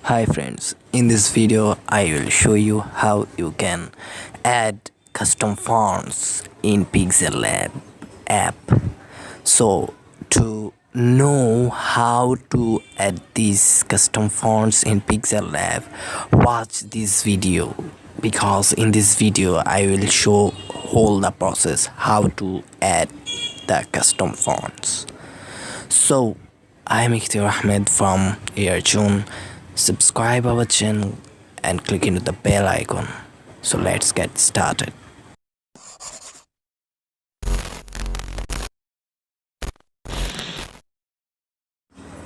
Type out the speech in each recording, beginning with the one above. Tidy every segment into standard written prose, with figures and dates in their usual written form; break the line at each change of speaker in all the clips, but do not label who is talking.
Hi friends, in this video I will show you how you can add custom fonts in pixellab app. So to know how to add these custom fonts in pixellab, watch this video, because in this video I will show whole the process how to add the custom fonts. So I am Ahmed from ARZONE. Subscribe our channel and click into the bell icon. So let's get started.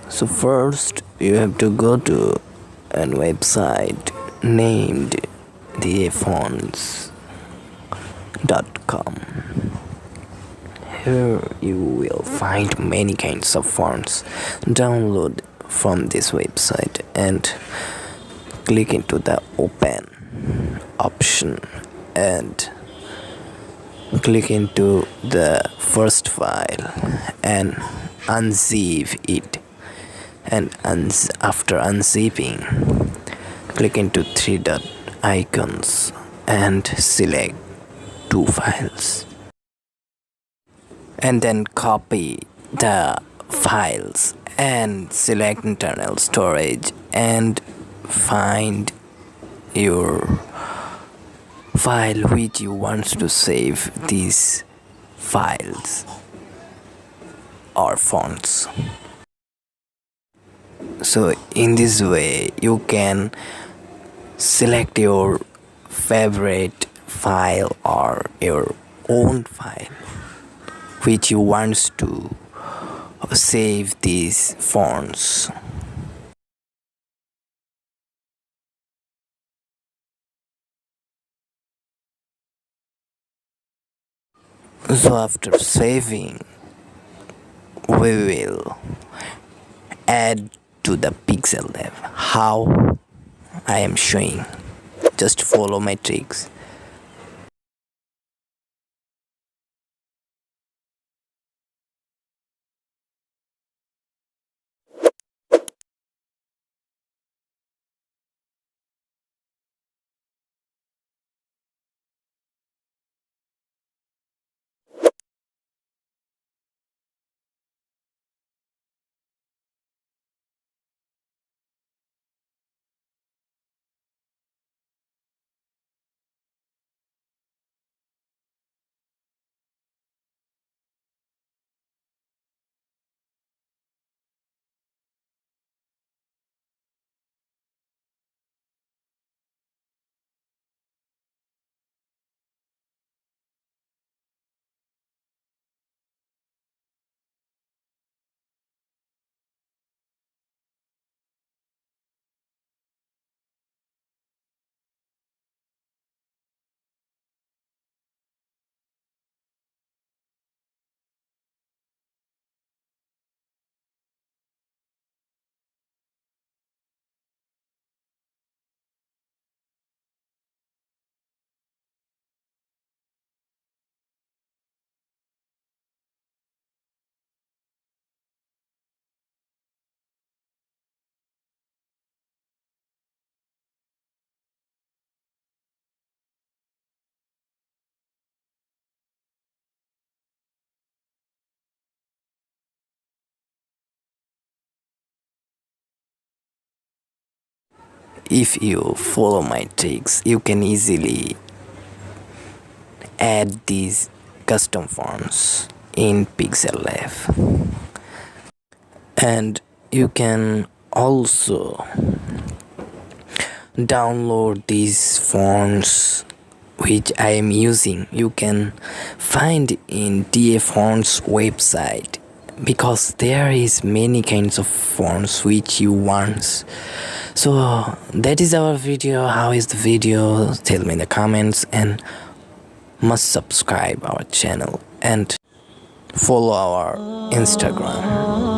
So first you have to go to a website named thefonts.com. Here you will find many kinds of fonts. Download from this website and click into the open option and click into the first file and unzip it, and after unzipping click into three dot icons and select two files, and then copy the files and select internal storage and find your file which you want to save these files or fonts. So in this way you can select your favorite file or your own file which you want to save these fonts. So after saving, we will add to the pixellab. How I am showing, just follow my tricks. If you follow my tricks, you can easily add these custom fonts in pixellab, and you can also download these fonts which I am using. You can find in DA Fonts website, because there is many kinds of fonts which you want. So that is our video. How is the video? Tell me in the comments, and must subscribe our channel and follow our Instagram.